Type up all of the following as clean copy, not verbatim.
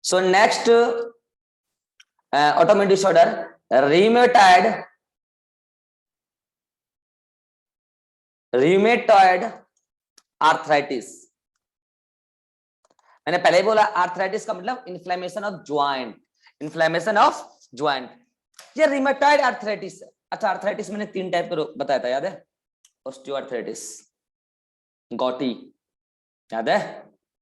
So next autoimmune disorder, rheumatoid arthritis. मैंने पहले ही बोला आर्थराइटिस का मतलब inflammation of joint, inflammation of joint. ये रिमेटॉइड आर्थराइटिस है। अच्छा, आर्थराइटिस मैंने 3 टाइप का बताया था, याद है? ऑस्टियोआर्थराइटिस, गॉटी, याद है?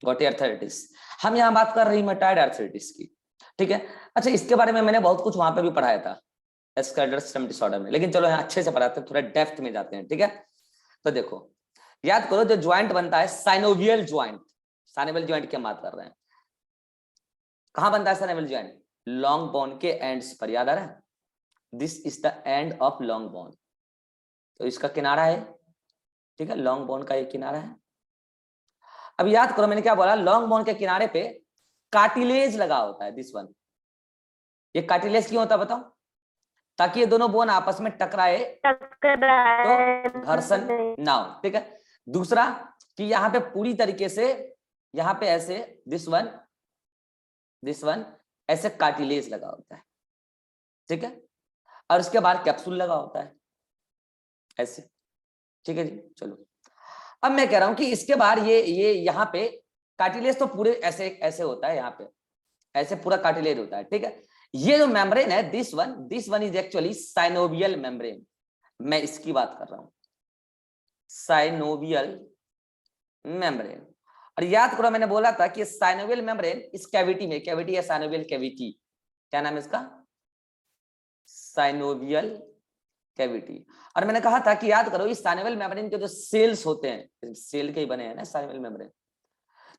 गॉटी आर्थराइटिस। हम यहाँ बात कर रहे हैं रिमेटॉइड आर्थराइटिस की, ठीक है? अच्छा, इसके बारे में मैंने बहुत कुछ वहां पे भी पढ़ाया था एस्कर्डर सिस्टम डिसऑर्डर में, लेकिन चलो यहाँ अच्छे से पढ़ाते हैं, थोड़ा डेप्थ में जाते हैं, ठीक है? तो देखो, याद करो, जो ज्वाइंट बनता है साइनोवियल ज्वाइंट, साइनोवियल ज्वाइंट की हम बात कर रहे हैं। कहां बनता है साइनोवियल ज्वाइंट? लॉन्ग बोन के एंड्स पर, याद आ रहा है? This is the end of long bone. तो इसका किनारा है, ठीक है? लॉन्ग बोन का एक किनारा है। अब याद करो मैंने क्या बोला, लॉन्ग बोन के किनारे पे कार्टिलेज लगा होता है, दिस वन। ये कार्टिलेज क्यों होता है बताओ? ताकि ये दोनों बोन आपस में टकराए तो घर्षण ना हो, ठीक है? दूसरा कि यहाँ पे पूरी तरीके से, यहाँ पे ऐसे दिस वन ऐसे कार्टिलेज लगा होता है, ठीक है? और उसके बाद कैप्सूल लगा होता है ऐसे, ठीक है जी? चलो, अब मैं कह रहा हूं कि इसके बाद ये यहाँ पे कार्टिलेज तो पूरे ऐसे ऐसे होता है, यहाँ पे ऐसे पूरा कार्टिलेज होता है, ठीक है? ये जो मेम्ब्रेन है this one is actually synovial membrane. मैं इसकी बात कर रहा हूं, साइनोवियल मेम्ब्रेन। और याद करो मैंने बोला था कि साइनोवियल मेम्ब्रेन इस कैविटी में, कैविटी है साइनोवियल कैविटी, क्या नाम है इसका? Synovial cavity. और मैंने कहा था कि याद करो इस साइनोवियल मेम्ब्रेन के जो सेल्स होते हैं, सेल के ही बने हैं ना साइनोवियल मेम्ब्रेन,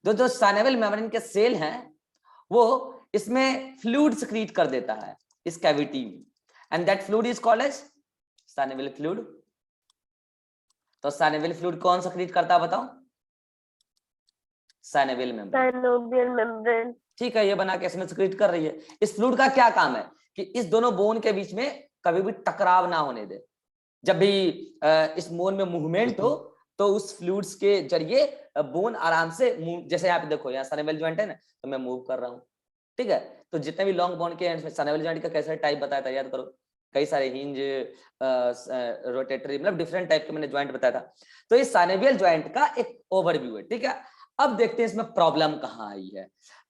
जो साइनोवियल मेम्ब्रेन के सेल हैं वो इसमें फ्लूइड सिक्रीट कर देता है इस कैविटी में, and that fluid is called as synovial fluid. तो साइनोवियल फ्लूइड कौन सिक्रीट करता है बताओ? साइनोवियल मेम्ब्रेन, ठीक है? ये बना के इसमें सिक्रीट कर रही है। इस फ्लूइड का क्या काम है कि इस दोनों बोन के बीच में कभी भी टकराव ना होने दे। जब भी इस बोन में मूवमेंट हो तो उस फ्लूइड्स के जरिए बोन आराम से मूव, जैसे यहाँ पे देखो, यहाँ साइनोवियल जॉइंट है ना, तो मैं मूव कर रहा हूँ, ठीक है? तो जितने भी लॉन्ग बोन के एंड्स में साइनोवियल जॉइंट का कैसा टाइप बताया था, याद करो? कई सारे हिंज, रोटेटरी, मतलब डिफरेंट टाइप के मैंने ज्वाइंट बताया था। तो इस साइनोवियल ज्वाइंट का एक ओवरव्यू है, ठीक है? अब देखते हैं इसमें प्रॉब्लम कहाँ आई है।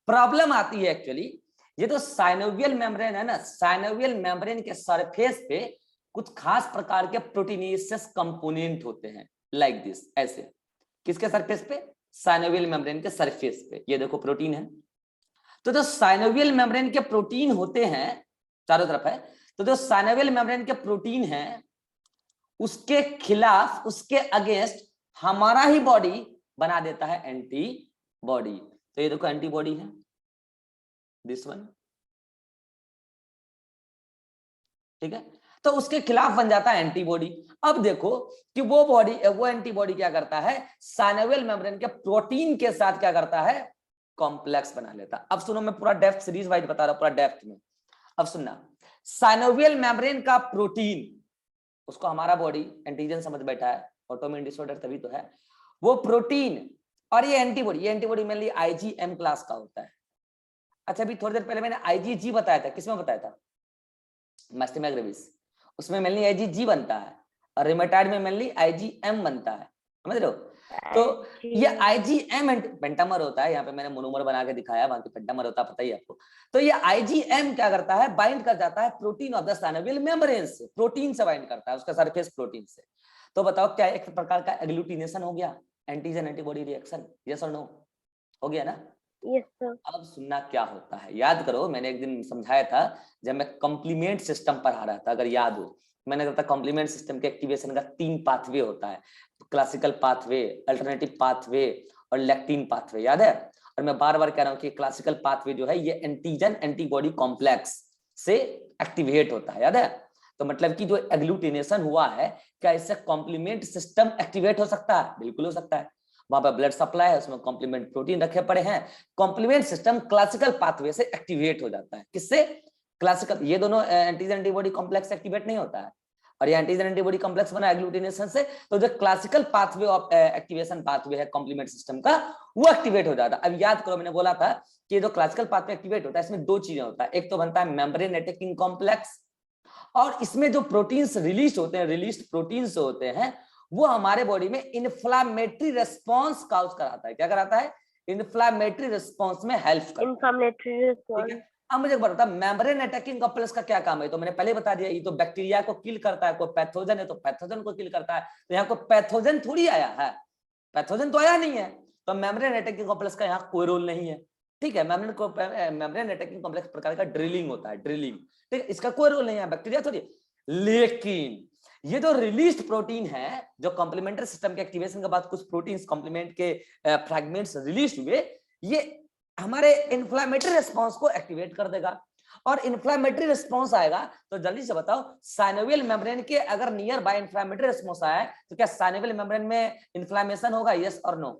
प्रॉब्लम आती है एक्चुअली, ये तो साइनोवियल मेम्ब्रेन है ना, साइनोवियल मेम्ब्रेन के सरफेस पे कुछ खास प्रकार के प्रोटीनेशियस कंपोनेंट होते हैं, लाइक दिस, ऐसे। किसके सरफेस पे? साइनोवियल मेम्ब्रेन के सरफेस पे। ये देखो प्रोटीन है। तो जो साइनोवियल मेम्ब्रेन के प्रोटीन होते हैं, चारों तरफ है, तो जो साइनोवियल मेम्ब्रेन के प्रोटीन है उसके खिलाफ, उसके अगेंस्ट हमारा ही बॉडी बना देता है एंटीबॉडी। तो ये देखो एंटीबॉडी है, दिस वन, ठीक है? तो उसके खिलाफ बन जाता है एंटीबॉडी। अब देखो कि वो एंटीबॉडी क्या करता है, साइनोवियल मेम्ब्रेन के प्रोटीन के साथ क्या करता है, कॉम्प्लेक्स बना लेता। अब सुनो, मैं पूरा डेप्थ सीरीज वाइज बता रहा हूं, पूरा डेप्थ में। अब सुनना, साइनोवियल मेम्ब्रेन का प्रोटीन, उसको हमारा बॉडी एंटीजन समझ बैठा है, ऑटोइम्यून डिसऑर्डर तभी तो है। वो प्रोटीन और ये एंटीबॉडी मेनली आईजीएम क्लास का होता है। अच्छा, अभी थोड़ी देर पहले मैंने आईजीजी बताया था, किसमें बताया था? मास्टेमिया ग्रेविस, उसमें मेनली आईजीजी बनता है, और रिमेटॉइड में मेनली आईजीएम बनता है, समझ रहे हो? तो ये आईजीएम पेंटामर होता है, यहाँ पे मैंने मोनोमर बना के दिखाया, बाकी पेंटामर होता है, पता ही आपको। तो ये आईजीएम क्या करता है, बाइंड कर जाता है protein of the synovial membrane से, प्रोटीन से बाइंड करता है, उसका सरफेस प्रोटीन से। तो बताओ क्या एक प्रकार का एग्लूटिनेशन हो गया, एंटीजन एंटीबॉडी रिएक्शन, यस और नो? हो गया ना? Yes, sir. अब सुनना क्या होता है, याद करो मैंने एक दिन समझाया था जब मैं कॉम्प्लीमेंट सिस्टम पढ़ा रहा था, अगर याद हो, मैंने कहा था कॉम्प्लीमेंट सिस्टम के एक्टिवेशन का 3 पाथवे होता है, क्लासिकल पाथवे, अल्टरनेटिव पाथवे और लेक्टिन पाथवे, याद है? और मैं बार बार कह रहा हूं कि क्लासिकल पाथवे जो है ये एंटीजन एंटीबॉडी कॉम्प्लेक्स से एक्टिवेट होता है, याद है? तो मतलब कि जो एग्लूटिनेशन हुआ है, क्या इससे कॉम्प्लीमेंट सिस्टम एक्टिवेट हो सकता है? बिल्कुल हो सकता है। वहां पर ब्लड सप्लाई है, उसमें कॉम्प्लीमेंट प्रोटीन रखे पड़े हैं, कॉम्प्लीमेंट सिस्टम क्लासिकल पाथवे से एक्टिवेट हो जाता है। किससे? क्लासिकल। ये दोनों एंटीजन एंटीबॉडी कॉम्प्लेक्स एक्टिवेट नहीं होता है, और ये एंटीजन एंटीबॉडी कॉम्प्लेक्स बना एग्लूटिनेशन से, तो जो classical pathway of activation pathway है कॉम्प्लीमेंट सिस्टम का, वो एक्टिवेट हो जाता है। अब याद करो, मैंने बोला था कि जो क्लासिकल पाथवे एक्टिवेट होता है इसमें दो चीजें होता है, एक तो बनता है मेम्ब्रेन अटैकिंग कॉम्प्लेक्स, और इसमें जो प्रोटीन्स रिलीज होते हैं, रिलीज प्रोटीन्स होते हैं, वो हमारे बॉडी में इन्फ्लामेटरी रिस्पॉन्स काउज कराता है। क्या कराता है? इन्फ्लामेटरी रिस्पॉन्स में हेल्प करता है। Inflammatory response. अब मुझे एक बात बता, मेम्ब्रेन अटैकिंग कॉम्प्लेक्स का क्या काम है? तो मैंने पहले बता दिया, ये तो बैक्टीरिया को किल करता है, कोई पैथोजन है तो पैथोजन को किल करता है, तो यहाँ को पैथोजन थोड़ी आया है, पैथोजन तो आया नहीं है, तो मेम्ब्रेन अटैकिंग कॉम्प्लेक्स का यहाँ कोई रोल नहीं है। ठीक है, मेम्ब्रेन अटैकिंग कॉम्प्लेक्स प्रकार का ड्रिलिंग होता है, ड्रिलिंग, ठीक है, इसका कोई रोल नहीं है, बैक्टीरिया थोड़ी। लेकिन ये जो रिलीज्ड प्रोटीन है, जो कॉम्प्लीमेंट्री सिस्टम के एक्टिवेशन के बाद कुछ प्रोटीन्स कॉम्प्लीमेंट के फ्रैगमेंट्स रिलीज हुए, ये हमारे इन्फ्लामेटरी रिस्पांस को एक्टिवेट कर देगा, और इन्फ्लामेटरी रिस्पांस आएगा तो जल्दी से बताओ, साइनोवियल मेम्ब्रेन के अगर नियर बाय इन्फ्लामेटरी रिस्पांस आया तो क्या साइनोवियल मेम्ब्रेन में इन्फ्लामेशन होगा? यस और नो?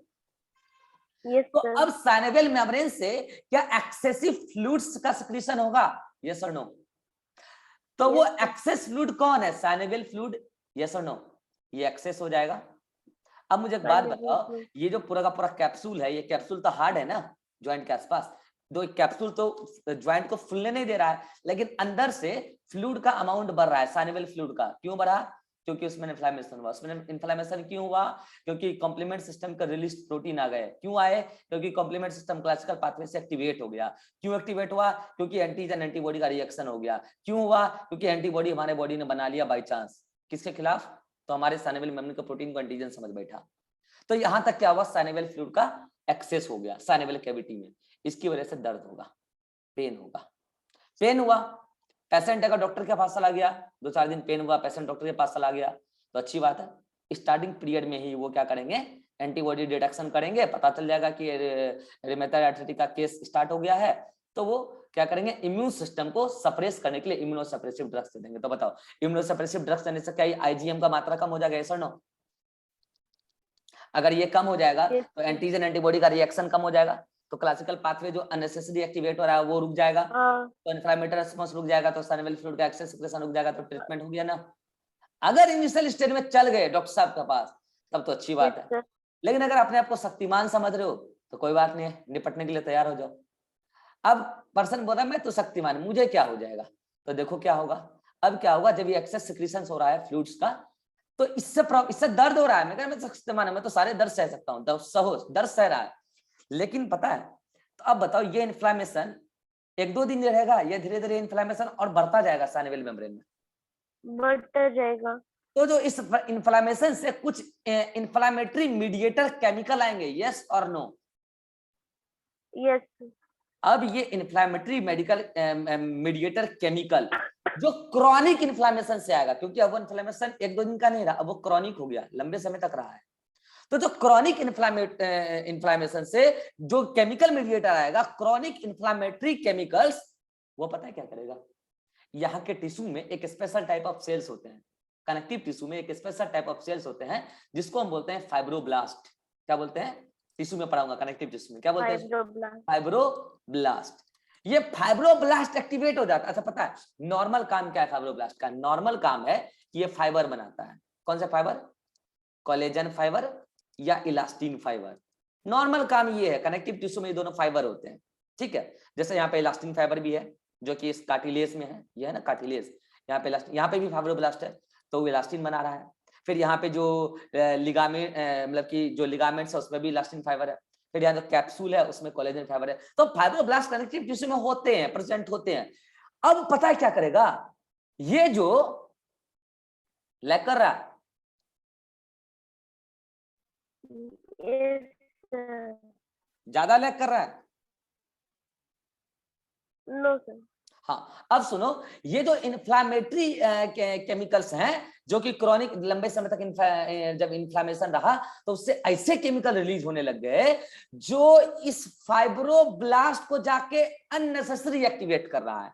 तो अब साइनोवियल मेम्ब्रेन से क्या एक्सेसिव फ्लूइड्स का सिक्रीशन होगा? यस और नो? तो वो एक्सेस फ्लूइड कौन है? Synovial fluid. यस और नो? ये एक्सेस हो जाएगा। अब मुझे एक बात बताओ, ये जो पूरा का पूरा कैप्सूल है, ये कैप्सूल तो हार्ड है ना ज्वाइंट के आसपास, दो कैप्सूल तो ज्वाइंट को फूलने नहीं दे रहा है, लेकिन अंदर से फ्लूइड का अमाउंट बढ़ रहा है, साइनोवियल फ्लूइड का। क्यों बढ़ा? क्योंकि उसमें इन्फ्लेमेशन हुआ। उसमें इन्फ्लेमेशन क्यों हुआ? क्योंकि कॉम्प्लीमेंट सिस्टम का रिलीज प्रोटीन आ गए। क्यों आए? क्योंकि कॉम्प्लीमेंट सिस्टम क्लासिकल पाथवे से एक्टिवेट हो गया। क्यों एक्टिवेट हुआ? क्योंकि एंटीजन एंटीबॉडी का रिएक्शन हो गया। क्यों हुआ? क्योंकि एंटीबॉडी हमारे बॉडी ने बना लिया बाई चांस, किसके खिलाफ? तो हमारे साइनोवियल मेम्ब्रेन का प्रोटीन को एंटीजन समझ बैठा। तो यहां तक क्या हुआ? साइनोवियल फ्लूइड का एक्सेस हो गया साइनोवियल कैविटी में, इसकी वजह से दर्द होगा, पेन होगा। पेन हुआ, पेशेंट अगर डॉक्टर के पास चला गया, 2-4 दिन पेन हुआ, पेशेंट डॉक्टर के पास चला गया, तो अच्छी बात है, स्टार्टिंग पीरियड में ही वो क्या करेंगे? एंटीबॉडी डिटेक्शन करेंगे, पता चल जाएगा कि रूमेटॉइड आर्थराइटिस का केस स्टार्ट हो गया है, तो वो क्या करेंगे? इम्यून सिस्टम को सप्रेस करने के लिए इम्यूनोसप्रेसिव ड्रग्स दे देंगे। तो बताओ, इम्यूनोसप्रेसिव ड्रग्स देने से क्या आईजीएम का मात्रा कम हो जाएगा? यस और नो? अगर ये कम हो जाएगा तो एंटीजन एंटीबॉडी का रिएक्शन कम हो जाएगा, तो क्लासिकल पाथवे जो अननेसेसरी एक्टिवेट हो रहा है वो रुक जाएगा, तो इन्फ्लेमेटरी रिस्पांस रुक जाएगा, तो साइनोवियल फ्लूइड का एक्सेस सिक्रेशन रुक जाएगा, तो ट्रीटमेंट हो गया ना। अगर इनिशियल स्टेज में चल गए डॉक्टर साहब के पास तब तो अच्छी बात है, लेकिन अगर अपने आप को शक्तिमान समझ रहे हो तो कोई बात नहीं है, निपटने के लिए तैयार हो जाओ। अब पर्सन बोला मैं तो शक्तिमान, मुझे क्या हो जाएगा? तो देखो क्या होगा। अब क्या होगा, जब ये एक्सेस सिक्रीशन हो रहा है फ्लूइड्स का, तो इससे दर्द हो रहा है। मैं शक्तिमान है, मैं तो सारे दर्द सह सकता हूँ, दर्द सह रहा है, लेकिन पता है, तो अब बताओ, ये इन्फ्लेमेशन 1-2 दिन रहेगा या धीरे धीरे इन्फ्लेमेशन और बढ़ता जाएगा साइनोवियल मेम्ब्रेन में? बढ़ता जाएगा। तो जो इस इन्फ्लेमेशन से कुछ इन्फ्लेमेटरी मीडिएटर केमिकल आएंगे, यस और नो? यस। अब ये इन्फ्लेमेटरी मेडिकल मीडिएटर केमिकल जो क्रॉनिक इन्फ्लेमेशन से आएगा, क्योंकि अब वो इन्फ्लेमेशन 1-2 दिन का नहीं रहा, अब वो क्रॉनिक हो गया, लंबे समय तक रहा है। तो जो क्रॉनिक इन्फ्लेमेशन से जो केमिकल मीडिएटर आएगा, क्रॉनिक इन्फ्लेमेटरी केमिकल्स, वो पता है क्या करेगा? यहाँ के टिश्यू में एक स्पेशल टाइप ऑफ सेल्स होते हैं, कनेक्टिव टिश्यू में एक स्पेशल टाइप ऑफ सेल्स होते हैं जिसको हम बोलते हैं फाइब्रोब्लास्ट। क्या बोलते हैं? टिश्यू में पढ़ाऊंगा, कनेक्टिव टिश्यू में क्या बोलते हैं? फाइब्रोब्लास्ट। ये फाइब्रोब्लास्ट एक्टिवेट हो जाता है। अच्छा, पता है नॉर्मल काम क्या है फाइब्रोब्लास्ट का? नॉर्मल काम है कि ये फाइबर बनाता है। कौन सा फाइबर? कोलेजन फाइबर या इलास्टिन फाइबर। नॉर्मल काम ये है, कनेक्टिव टिश्यू में ये दोनों फाइबर होते हैं, ठीक है। जैसे यहाँ पे इलास्टिन फाइबर भी है जो कि इस कार्टिलेज में है, ये है ना कार्टिलेज, यहाँ पे इलास्टिन, यहाँ पे भी फाइब्रोब्लास्ट है, तो वो इलास्टिन बना रहा है। फिर यहाँ पे जो लिगामेंट मतलब कि जो लिगामेंट्स है उसमें भी इलास्टिन फाइबर है। फिर यहाँ जो कैप्सूल है उसमें कोलेजन फाइबर है। तो फाइब्रोब्लास्ट कनेक्टिव टिश्यू में होते हैं, प्रेजेंट होते हैं। अब पता है क्या करेगा? ये जो लैग कर रहा है, ज्यादा लैग कर रहा है? No sir. हाँ, अब सुनो, ये जो इन्फ्लामेटरी केमिकल्स हैं जो कि क्रॉनिक लंबे समय तक जब इन्फ्लामेशन रहा तो उससे ऐसे केमिकल रिलीज होने लग गए जो इस फाइब्रोब्लास्ट को जाके अननेसेसरी एक्टिवेट कर रहा है।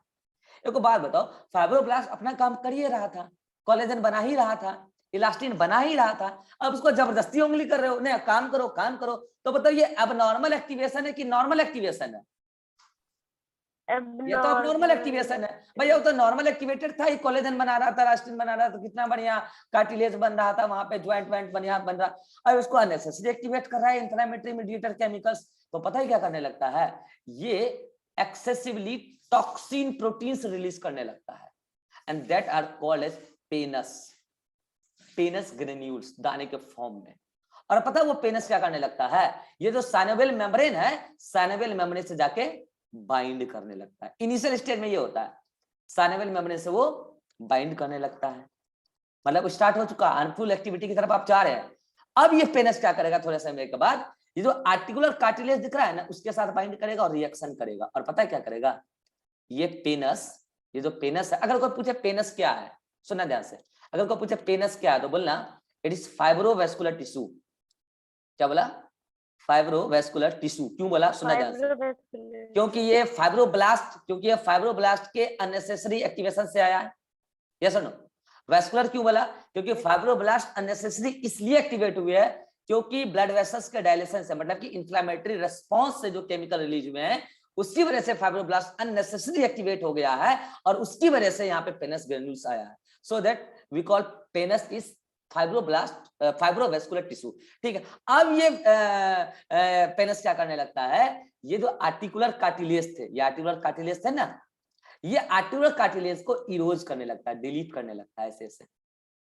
एक बात बताओ, फाइब्रोब्लास्ट अपना काम कर ही रहा था, कोलेजन बना ही रहा था, इलास्टिन बना ही रहा था, अब उसको जबरदस्ती उंगली कर रहे हो, नहीं काम करो काम करो, तो बताओ ये अब नॉर्मल एक्टिवेशन है कि नॉर्मल एक्टिवेशन है? ये तो अब नॉर्मल एक्टिवेशन है भाई, वो तो नॉर्मल एक्टिवेटेड था, ये कोलेजन बना रहा था, इलास्टिन बना रहा था, कितना बढ़िया कार्टिलेज बन रहा था, वहां पे ज्वाइंट वाइंट बढ़िया बन रहा, और उसको अननेसेसरी एक्टिवेट कर रहा है इन्फ्लेमेटरी मीडिएटर केमिकल्स। तो पता है क्या करने लगता है, ये एक्सेसिवली टॉक्सिन प्रोटीन्स रिलीज करने लगता है, and that are called as pannus granules, दाने के फॉर्म में। और पता है वो पेनस क्या करने लगता है, ये जो साइनोवियल मेम्ब्रेन है, साइनोवियल मेम्ब्रेन से जाके बाइंड करने लगता है। इनिशियल स्टेज में ये होता है, साइनोवियल मेम्ब्रेन से वो बाइंड करने लगता है, मतलब स्टार्ट हो चुका, हार्मफुल एक्टिविटी की तरफ आप जा रहे हैं। अब ये पेनस क्या करेगा, थोड़े समय के बाद ये जो आर्टिकुलर कार्टिलेज दिख रहा है ना, उसके साथ बाइंड करेगा और रिएक्शन करेगा। और पता है क्या करेगा, ये पेनस, ये जो पेनस है, अगर कोई पूछे पेनस क्या है, सुनना ध्यान से, अगर कोई पूछे पेनस क्या है तो बोलना इट इज फाइब्रोवेस्कुलर टिश्यू। क्या बोला, फाइब्रोवेस्कुलर टिश्यू। क्यों बोला, सुना ध्यान से, क्योंकि ये फाइब्रोब्लास्ट के अननेसेसरी एक्टिवेशन से आया है। यस और नो, वेस्कुलर क्यों बोला, क्योंकि फाइब्रोब्लास्ट अननेसेसरी इसलिए एक्टिवेट हुए है क्योंकि ब्लड वेसल्स के डायलेशन से, मतलब कि इंफ्लेमेटरी रिस्पांस से जो केमिकल रिलीज हुए हैं, उसकी वजह से फाइब्रोब्लास्ट अननेसेसरी एक्टिवेट हो गया है, और उसकी वजह से यहाँ पे पेनस ग्रेन्यूल्स आया है। So that we call pannus is fibrovascular tissue. ठीक है, अब ये पेनस क्या करने लगता है, ये जो आर्टिकुलर कार्टिलेज थे, ये आर्टिकुलर कार्टिलेज थे ना, ये आर्टिकुलर कार्टिलेज को इरोज करने लगता है, डिलीट करने लगता है ऐसे ऐसे।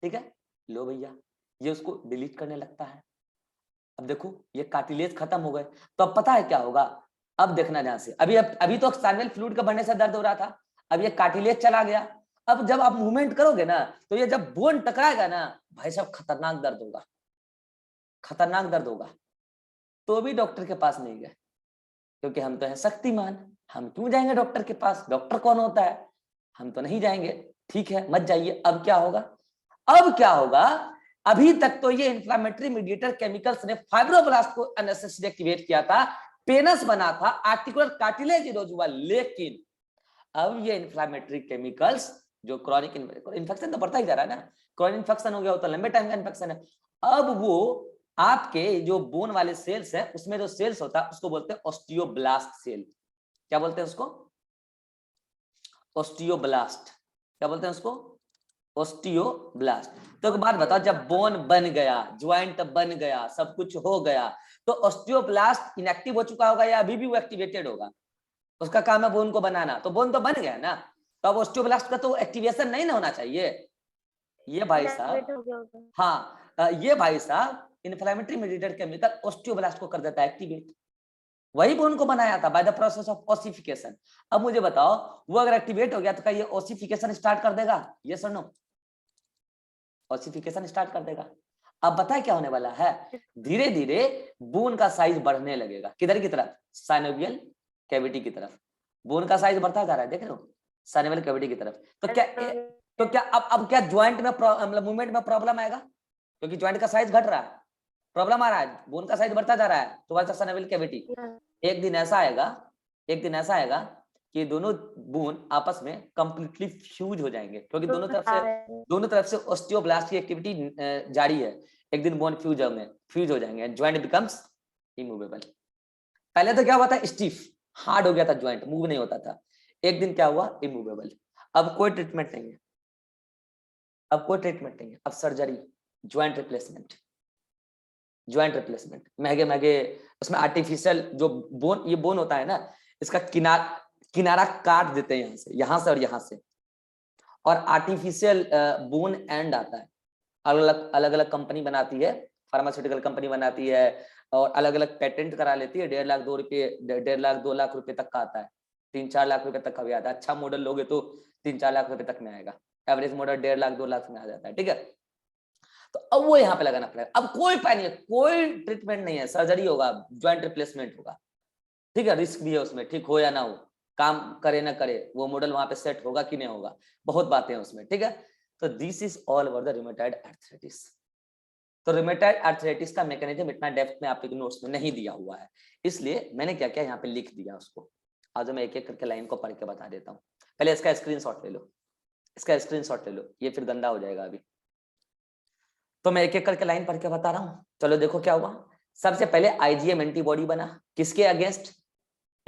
ठीक है, लो भैया, ये उसको डिलीट करने लगता है। अब देखो ये कार्टिलेज खत्म हो गए, तो अब पता है क्या होगा, अब देखना ध्यान से, अभी तो साइनोवियल फ्लूइड का बढ़ने से दर्द हो रहा था, अब ये कार्टिलेज चला गया। अब जब आप मूवमेंट करोगे ना, तो ये जब बोन टकराएगा ना, भाई साहब खतरनाक दर्द होगा, खतरनाक दर्द होगा। तो भी डॉक्टर के पास नहीं गए, क्योंकि हम तो हैं शक्तिमान, हम क्यों जाएंगे डॉक्टर के पास, डॉक्टर कौन होता है, हम तो नहीं जाएंगे। ठीक है, मत जाइए। अब क्या होगा, अब क्या होगा, अभी तक तो ये इन्फ्लेमेटरी मीडिएटर केमिकल्स ने फाइब्रोब्लास्ट को अननेसेसरी एक्टिवेट किया था, पेनस बना था, आर्टिकुलर कार्टिलेज इरोज हुआ, लेकिन अब ये इन्फ्लेमेटरी केमिकल्स जो क्रॉनिक इन्फेक्शन तो बढ़ता ही जा रहा है ना, क्रॉनिक इन्फेक्शन हो गया होता है, लंबे टाइम का इन्फेक्शन है, अब वो आपके जो बोन वाले सेल्स है, उसमें जो सेल्स होता है उसको बोलते हैं ऑस्टियोब्लास्ट सेल। क्या बोलते हैं उसको, ऑस्टियोब्लास्ट। क्या बोलते हैं उसको, ऑस्टियोब्लास्ट। तो एक बात बताओ, जब बोन बन गया, ज्वाइंट बन गया, सब कुछ हो गया, तो ऑस्टियोब्लास्ट इनएक्टिव हो चुका होगा या अभी भी वो एक्टिवेटेड होगा, उसका काम है बोन को बनाना, तो बोन तो बन गया ना, तो अब ऑस्टियोब्लास्ट का तो एक्टिवेशन नहीं ना होना चाहिए। ये भाई साहब, हाँ ये भाई साहब इन्फ्लेमेटरी मीडिएटर केमिकल ऑस्टियोब्लास्ट को कर देता है एक्टिवेट, वही बोन को बनाया था by the process of ossification. अब मुझे बताओ, वो अगर एक्टिवेट हो गया तो क्या ये ओसिफिकेशन स्टार्ट कर देगा, यस और नो, ओसिफिकेशन स्टार्ट कर देगा। अब बताए क्या होने वाला है, धीरे धीरे बोन का साइज बढ़ने लगेगा, किधर की तरफ, साइनोवियल कैविटी की तरफ, बोन का साइज बढ़ता जा रहा है, देख रहे हो, साइनोवियल कैविटी की तरफ। तो क्या अब क्या ज्वाइंट में मतलब मूवमेंट में प्रॉब्लम आएगा, क्योंकि ज्वाइंट का साइज घट रहा है, प्रॉब्लम आ रहा है, बोन का साइज बढ़ता जा रहा है, तो साइनोवियल कैविटी। एक दिन ऐसा आएगा, एक दिन ऐसा आएगा कि दोनों बोन आपस में कंप्लीटली फ्यूज हो जाएंगे, क्योंकि दोनों तरफ से ऑस्टियोब्लास्ट की एक्टिविटी जारी है, एक दिन बोन फ्यूज हो जाएंगे, ज्वाइंट बिकम्स इमूवेबल। पहले तो क्या हुआ था, स्टिफ हार्ड हो गया था ज्वाइंट, मूव नहीं होता था, एक दिन क्या हुआ, इमूवेबल। अब कोई ट्रीटमेंट नहीं है, अब कोई ट्रीटमेंट नहीं है, अब surgery, joint replacement, joint replacement, महंगे महंगे, उसमें आर्टिफिशियल जो बोन, ये बोन होता है ना, इसका किनारा काट देते हैं यहाँ से और यहाँ से, और आर्टिफिशियल बोन एंड आता है, अलग अलग कंपनी बनाती है, फार्मास्यूटिकल कंपनी बनाती है, और अलग अलग पेटेंट करा लेती है, 1.5 लाख 2 लाख रुपए तक का आता है, 3-4 लाख रुपए तक का भी आता है, अच्छा मॉडल लोगे तो 3-4 लाख रुपए तक में आएगा, एवरेज मॉडल 1.5 लाख 2 लाख में आ जाता है। ठीक है, तो अब वो यहाँ पे लगाना पड़ेगा, अब कोई उपाय नहीं है, कोई ट्रीटमेंट नहीं है, सर्जरी होगा, ज्वाइंट रिप्लेसमेंट होगा। ठीक है, रिस्क भी है उसमें, ठीक हो या ना हो, काम करे ना करे, वो मॉडल वहां पे सेट होगा कि नहीं होगा, बहुत बातें हैं उसमें। ठीक है, तो this is all over the rheumatoid arthritis. तो रूमेटॉइड आर्थराइटिस का मैकेनिज्म इतना डेप्थ में आपके नोट्स में नहीं दिया हुआ है, इसलिए मैंने क्या किया, यहाँ पे लिख दिया उसको। आज मैं एक एक करके लाइन को पढ़ के बता देता हूँ। पहले इसका स्क्रीनशॉट ले लो, इसका स्क्रीनशॉट ले लो, ये फिर गंदा हो जाएगा अभी। तो मैं एक एक करके लाइन पढ़ के बता रहा हूँ। चलो देखो क्या हुआ। सबसे पहले आईजीएम एंटीबॉडी बना, किसके अगेंस्ट,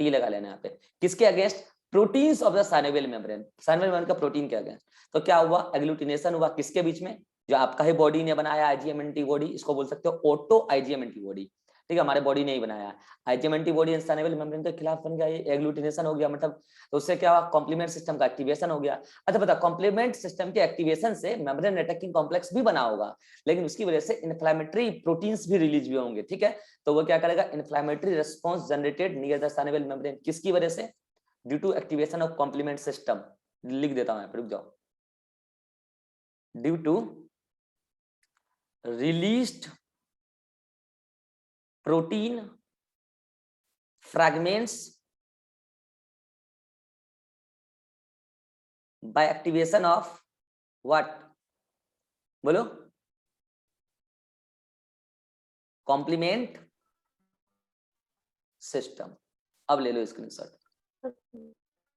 टी लगा लेना यहाँ पे, किसके against, proteins of the synovial membrane, synovial membrane का प्रोटीन क्या है? तो क्या हुआ, एग्लूटिनेशन हुआ किसके बीच में, जो आपका ही बॉडी ने बनाया आईजीएम एंटीबॉडी, इसको बोल सकते हो ऑटो आईजीएम एंटीबॉडी, ठीक है, हमारे बॉडी ने ही बनाया। आईजीएम एंटीबॉडी साइनोवियल मेम्ब्रेन के खिलाफ बन गया, ये एग्लूटिनेशन हो गया, मतलब तो उससे क्या हुआ, कॉम्प्लीमेंट सिस्टम का एक्टिवेशन हो गया। अच्छा बता, कॉम्प्लीमेंट सिस्टम के एक्टिवेशन से मेम्ब्रेन अटैकिंग कॉम्प्लेक्स भी बना होगा, लेकिन उसकी वजह से इन्फ्लेमेटरी प्रोटीन्स भी रिलीज भी होंगे, ठीक है, तो वो क्या करेगा, inflammatory response generated near the synovial membrane, किसकी वजह से, due to activation of complement system, लिख देता हूं, रुक जाओ, due to released protein fragments by activation of what, बोलो, कॉम्प्लीमेंट सिस्टम। अब ले लो स्क्रीनशॉट,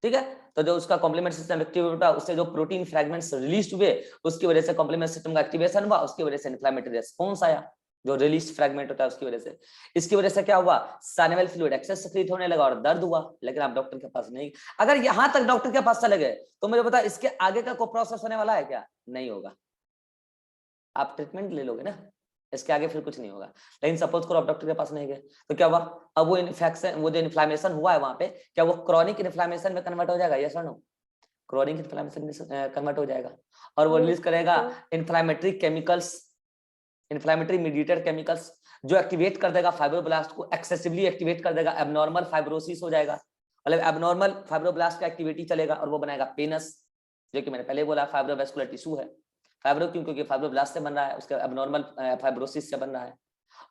ठीक है, तो जो उसका कॉम्प्लीमेंट सिस्टम एक्टिव होता है, उससे जो प्रोटीन फ्रैगमेंट्स रिलीज हुए, उसकी वजह से कॉम्प्लीमेंट सिस्टम का एक्टिवेशन हुआ, उसकी वजह से इन्फ्लेमेटरी रिस्पांस आया, जो रिलीज फ्रैगमेंट होता है उसकी वजह से। इसकी वजह से क्या हुआ, साइनोवियल फ्लूइड एक्सेस सिक्रीट होने लगा और दर्द हुआ, लेकिन आप डॉक्टर के पास नहीं, अगर यहां तक डॉक्टर के पास चले गए तो मुझे बता, इसके आगे का कोई प्रोसेस होने वाला है क्या, नहीं होगा, आप ट्रीटमेंट ले लोगे ना, इसके आगे फिर कुछ नहीं होगा। लेकिन सपोज करो आप डॉक्टर के पास नहीं गए, तो क्या हुआ, अब वो इन्फेक्शन, वो जो इन्फ्लेमेशन हुआ है वहां पे, क्या वो क्रॉनिक इन्फ्लेमेशन में कन्वर्ट हो जाएगा, यस और नो, क्रॉनिक इन्फ्लेमेशन में कन्वर्ट हो जाएगा, और वो रिलीज करेगा inflammatory chemicals, inflammatory mediated chemicals, जो एक्टिवेट कर देगा फाइब्रोब्लास्ट को, एक्सेसिवली एक्टिवेट कर देगा, एबनॉर्मल फाइब्रोसिस हो जाएगा, मतलब एबनॉर्मल फाइब्रोब्लास्ट का एक्टिविटी चलेगा, और वो बनाएगा पेनस, जो कि मैंने पहले बोला फाइब्रोवैस्कुलर टिश्यू है, फाइब्रो क्यों, क्योंकि फाइब्रोब्लास्ट से बन रहा है, उसका एबनॉर्मल फाइब्रोसिस से बन रहा है,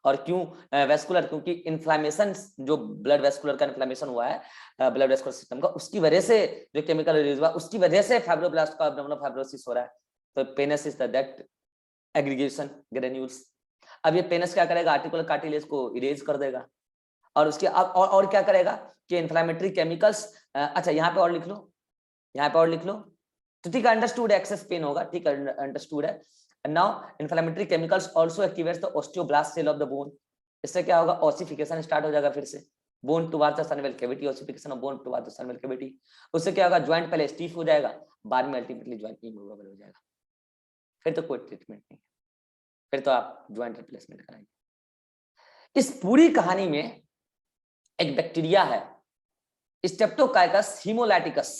और क्यों वेस्कुलर, क्योंकि इन्फ्लेमेशन, जो ब्लड वेस्कुलर का इन्फ्लेमेशन हुआ है ब्लड वेस्कुलर सिस्टम का, उसकी वजह से जो केमिकल रिलीज हुआ, उसकी वजह से फाइब्रोब्लास्ट का एबनॉर्मल फाइब्रोसिस हो रहा है, तो penis is that aggregation granules. अब ये पेनस क्या करेगा, आर्टिकुलर कार्टिलेज को इरेज कर देगा, और उसके और क्या करेगा कि इन्फ्लेमेटरी केमिकल्स, अच्छा यहाँ पे और लिख लो, यहाँ पे और लिख लो, तो ठीक है, अंडरस्टूड, एक्सेस पेन होगा, ठीक है, अंडरस्टूड है। Now inflammatory chemicals also activates the osteoblast cell of the bone, इससे क्या होगा, ओसिफिकेशन स्टार्ट हो जाएगा फिर से, bone towards the synovial cavity, ossification of bone towards the synovial cavity, उससे क्या होगा, ज्वाइंट पहले स्टीफ हो जाएगा, बाद में अल्टीमेटली ज्वाइंट इमूवेबल हो जाएगा, फिर तो कोई ट्रीटमेंट नहीं, फिर तो आप ज्वाइंट रिप्लेसमेंट कराएंगे। इस पूरी कहानी में एक बैक्टीरिया है, स्ट्रेप्टोकाइकस हीमोलैटिकस,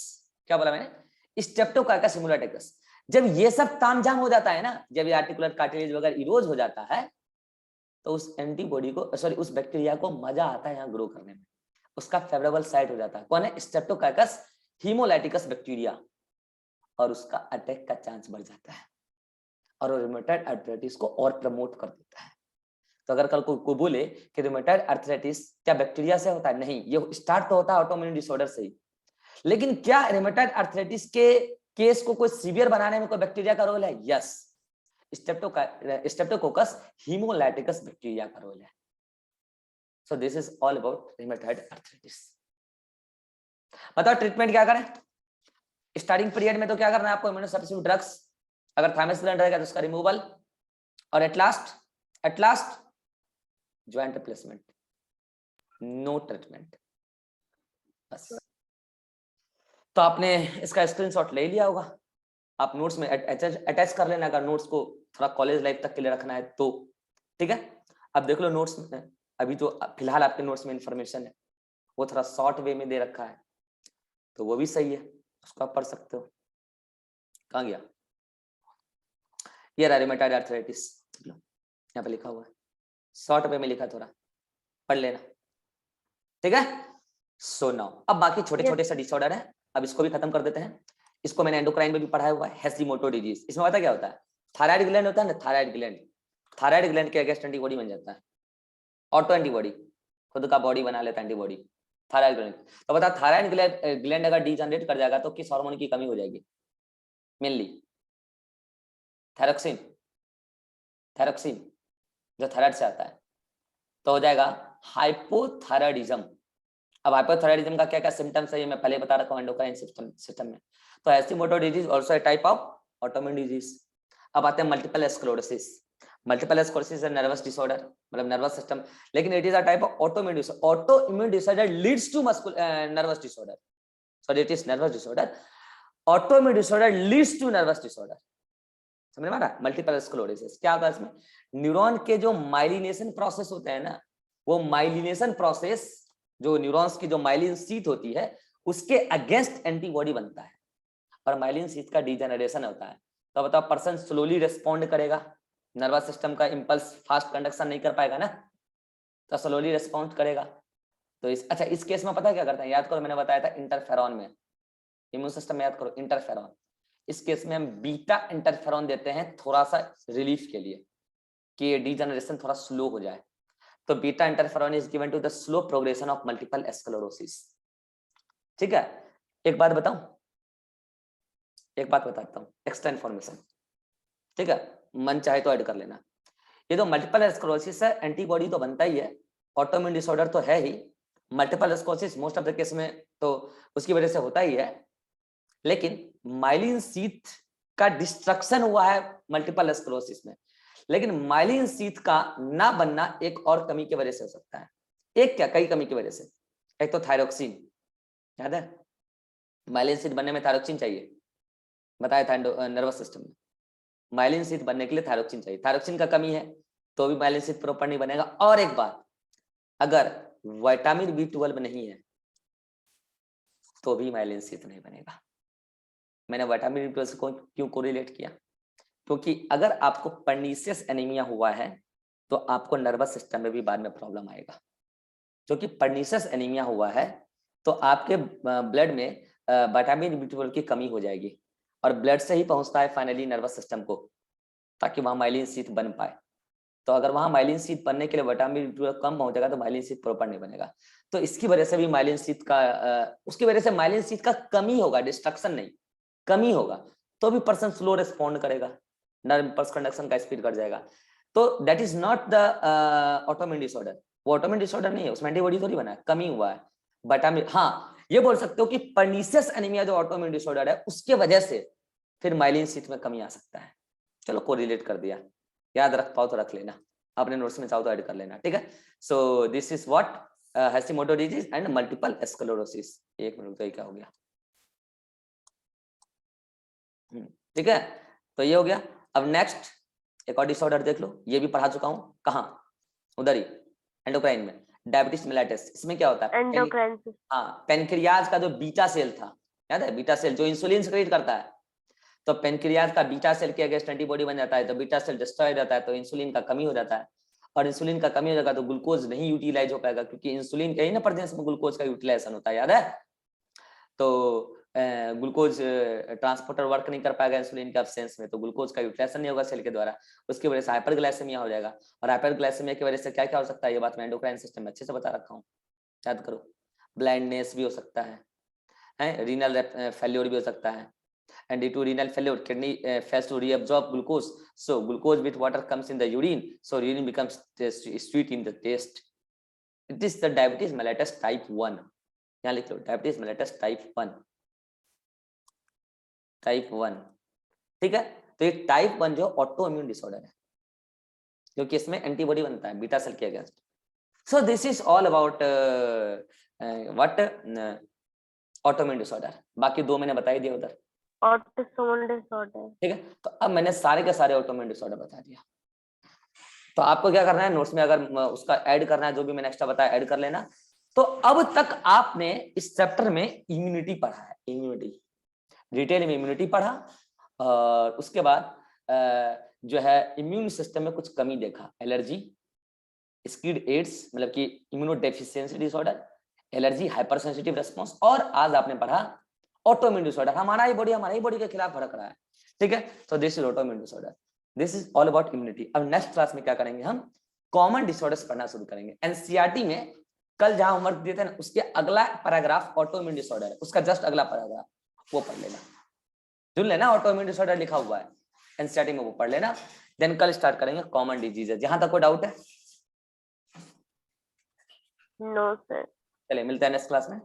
क्या बोला मैंने, स्ट्रेप्टोकाइकस हीमोलैटिकस। जब ये सब तामझाम हो जाता है ना, जब ये आर्टिकुलर कार्टिलेज वगैरह इरोज हो जाता है, तो उस एंटीबॉडी को, सॉरी, उस बैक्टीरिया को मजा आता है यहाँ ग्रो करने में, उसका फेवरेबल साइट हो जाता है, कौन है, स्ट्रेप्टोकाइकस हीमोलैटिकस बैक्टीरिया, और उसका अटैक का चांस बढ़ जाता है, और रूमेटॉइड आर्थराइटिस को और प्रमोट कर देता है। तो अगर कल को बोले कि रूमेटॉइड आर्थराइटिस क्या बैक्टीरिया से होता है, नहीं, ये स्टार्ट तो होता है ऑटोइम्यून डिसऑर्डर से ही, लेकिन क्या रूमेटॉइड आर्थराइटिस के केस को कोई सीवियर बनाने में कोई बैक्टीरिया का रोल है, यस, स्ट्रेप्टोकोकस हीमोलैटिकस बैक्टीरिया का रोल है। So this is all about rheumatoid arthritis. बताओ ट्रीटमेंट क्या करें, स्टार्टिंग पीरियड में तो क्या करना है आपको, इम्यूनोसप्रेसिव ड्रग्स, अगर थायमासिन रहेगा तो उसका रिमूवल, और at last joint replacement, no treatment, बस। तो आपने इसका स्क्रीनशॉट ले लिया होगा, आप नोट्स में अटैच कर लेना, अगर नोट्स को थोड़ा कॉलेज लाइफ तक के लिए रखना है तो, ठीक है। अब देख लो नोट्स में, अभी तो फिलहाल आपके नोट्स में इंफॉर्मेशन है, वो थोड़ा शॉर्ट वे में दे रखा है, तो वो भी सही है, उसको आप पढ़ सकते हो। कहाँ गया, ये रहा रूमेटॉइड आर्थराइटिस, यहाँ पे लिखा हुआ है, शॉर्ट वे में लिखा, थोड़ा पढ़ लेना, ठीक है। सो नाउ अब बाकी छोटे छोटे से डिसऑर्डर है, अब इसको भी खत्म कर देते हैं। इसको मैंने एंडोक्राइन में भी पढ़ाया हुआ है, हेशिमोटो डिजीज। इसमें पता क्या होता है, थायराइड ग्लैंड होता है ना, थायराइड ग्लैंड के अगेंस्ट एंटीबॉडी बन जाता है, ऑटो एंटीबॉडी, खुद का बॉडी बना लेता है एंटीबॉडी थायराइड ग्लैंड। तो बता, थायराइड ग्लैंड अगर डीजनरेट कर जाएगा तो किस हार्मोन की कमी हो जाएगी, मेनली थायरोक्सिन, जो थायराइड से आता है, तो हो जाएगा हाइपोथायराइडिज्म। अब हाइपोथायराइडिज्म का क्या क्या सिम्टम्स है ये मैं पहले बता रखा हूं एंडोक्राइन सिस्टम में। तो Hashimoto disease also a type of autoimmune disease. अब आते हैं multiple sclerosis. Multiple sclerosis is nervous disorder, मतलब नर्वस सिस्टम, लेकिन it is a type of autoimmune disorder. Autoimmune disorder leads to nervous disorder, sorry it is nervous disorder, autoimmune disorder leads to nervous disorder. समझ में आ रहा? Multiple sclerosis क्या होता है इसमें, neuron के जो माइलिनेशन प्रोसेस होते हैं ना, वो माइलिनेशन प्रोसेस जो न्यूरॉन्स की जो माइलिन शीथ होती है उसके अगेंस्ट एंटीबॉडी बनता है और माइलिन शीथ का डिजेनरेशन होता है। तो बताओ पर्सन स्लोली रिस्पॉन्ड करेगा, नर्वस सिस्टम का इंपल्स फास्ट कंडक्शन नहीं कर पाएगा ना, तो स्लोली रिस्पॉन्ड करेगा। तो अच्छा इस केस में पता क्या करते हैं, याद करो मैंने बताया था इंटरफेरॉन में, इम्यून सिस्टम में याद करो इंटरफेरॉन, इस केस में हम बीटा इंटरफेरॉन देते हैं थोड़ा सा रिलीफ के लिए कि ये डिजेनरेशन थोड़ा स्लो हो जाए। तो beta interferon is given to the slow progression of multiple sclerosis. ठीक है, एक बात बताऊं, एक बात बताता हूं, एक्स्ट्रा इन्फॉर्मेशन, ठीक है, मन चाहे तो ऐड कर लेना। ये जो मल्टीपल स्क्लेरोसिस है एंटीबॉडी तो बनता ही है, ऑटोइम्यून डिसऑर्डर तो है ही, multiple sclerosis most of the case में तो उसकी वजह से होता ही है, लेकिन माइलिन शीथ का डिस्ट्रक्शन हुआ है मल्टीपल स्क्लेरोसिस में, लेकिन माइलिन शीथ का ना बनना एक और कमी की वजह से हो सकता है। एक क्या, कई कमी की वजह से। एक तो थायरोक्सिन, याद है माइलिन शीथ बनने में थायरोक्सिन चाहिए, बताया था नर्वस सिस्टम में माइलिन शीथ बनने के लिए थायरोक्सिन चाहिए, थायरोक्सिन का कमी है तो भी माइलिन शीथ प्रॉपर नहीं बनेगा। और एक बात, अगर विटामिन B12 नहीं है तो भी माइलिन शीथ नहीं बनेगा। मैंने विटामिन B12 से क्यों कोरिलेट किया, क्योंकि अगर आपको पर्नीशियस एनीमिया हुआ है तो आपको नर्वस सिस्टम में भी बाद में प्रॉब्लम आएगा, क्योंकि पर्नीशियस एनीमिया हुआ है तो आपके ब्लड में विटामिन B12 की कमी हो जाएगी और ब्लड से ही पहुंचता है फाइनली नर्वस सिस्टम को, ताकि वहां माइलिन शीथ बन पाए। तो अगर वहां माइलिन शीथ बनने के लिए विटामिन B12 कम पहुंचेगा तो माइलिन शीथ प्रॉपर नहीं बनेगा। तो इसकी वजह से भी माइलिन शीथ का उसकी वजह से माइलिन शीथ का कमी होगा, डिस्ट्रक्शन नहीं, कमी होगा, तो भी पर्सन स्लो रिस्पॉन्ड करेगा, नर्व इम्पल्स कंडक्शन का स्पीड घट जाएगा। तो that is not the autoimmune disorder, वो ऑटोइम्यून डिसऑर्डर नहीं है, उसमें एंटीबॉडी थोड़ी बना है, कमी हुआ है विटामिन। हाँ ये बोल सकते हो कि पर्नीशियस एनीमिया जो ऑटोइम्यून डिसऑर्डर है उसके वजह से फिर माइलिन शीथ में कमी आ सकता है। चलो कोरिलेट कर दिया, याद रख पाओ तो रख लेना, अपने नोट्स में चाहो तो ऐड कर लेना, ठीक है। So this is what Hashimoto disease and multiple sclerosis. एक मिनट तो ये क्या हो गया, ठीक है, तो ये हो गया। अब नेक्स्ट एक और डिसऑर्डर देख लो, ये भी पढ़ा चुका हूं, कहाँ, उधर ही एंडोक्राइन में, डायबिटीज मेलाइटिस। इसमें क्या होता है, एंडोक्राइन, हाँ पेनक्रियाज का जो बीटा सेल था, याद है बीटा सेल जो इंसुलिन सेक्रेट करता है, तो पेनक्रियाज का बीटा सेल के अगेंस्ट एंटीबॉडी बन जाता है, तो बीटा सेल डिस्ट्रॉय हो जाता है, तो इंसुलिन का कमी हो जाता है, और इंसुलिन का कमी हो जाएगा तो ग्लूकोज नहीं यूटिलाइज हो पाएगा, क्योंकि इंसुलिन के ही ना प्रेजेंस में ग्लूकोज का यूटिलाइजेशन होता है, याद है। तो ग्लूकोज ट्रांसपोर्टर वर्क नहीं कर पाएगा इंसुलिन के एब्सेंस में, तो ग्लूकोज का यूटिलाइजेशन नहीं होगा सेल के द्वारा, उसकी वजह से हाइपरग्लाइसेमिया हो जाएगा, और हाइपरग्लाइसेमिया की वजह से क्या क्या हो सकता है, ये बात मैं एंडोक्राइन सिस्टम में अच्छे से बता रखा हूँ, याद करो। ब्लाइंडनेस भी हो सकता है, रीनल फेल्योर भी हो सकता है, and due to renal failure kidney fails to reabsorb glucose, so glucose with water comes in the urine, so urine becomes sweet in the taste. It is the diabetes mellitus type 1, यहाँ लिख लो diabetes mellitus type 1, type 1, ठीक है। तो ये type 1 जो auto immune disorder है, क्योंकि इसमें एंटीबॉडी बनता है बीटा सेल के against. So this is all about what autoimmune disorder, बाकी दो मैंने बता ही दिया उधर, ऑटोसोमल डिसऑर्डर, ठीक है। तो अब मैंने सारे के सारे ऑटोइम्यून डिसऑर्डर बता दिया, तो आपको क्या करना है नोट्स में, अगर उसका ऐड करना है जो भी मैंने एक्स्ट्रा बताया ऐड कर लेना। तो अब तक आपने इस चैप्टर में इम्यूनिटी पढ़ा है, इम्यूनिटी डिटेल में इम्यूनिटी पढ़ा, और उसके बाद जो है इम्यून सिस्टम में कुछ कमी देखा, एलर्जी, स्किड एड्स मतलब कि immuno deficiency disorder, allergy, hyper sensitive response, और आज आपने पढ़ा ऑटोइम्यून डिसऑर्डर, हमारा ही बॉडी के खिलाफ भड़क रहा है, ठीक है। तो this is autoimmune disorder, this is all about immunity. अब नेक्स्ट क्लास में क्या करेंगे, हम कॉमन डिसऑर्डर्स पढ़ना शुरू करेंगे। एनसीईआरटी में कल जहां होमवर्क दिए थे ना, उसके अगला पैराग्राफ ऑटोइम्यून डिसऑर्डर है, उसका जस्ट अगला पैराग्राफ वो पढ़ लेना, सुन लेना, ऑटोइम्यून डिसऑर्डर लिखा हुआ है एनसीईआरटी में, वो पढ़ लेना। देन कल स्टार्ट करेंगे कॉमन डिजीजेस। जहां तक कोई डाउट है? No sir. चलिए मिलते हैं नेक्स्ट क्लास में।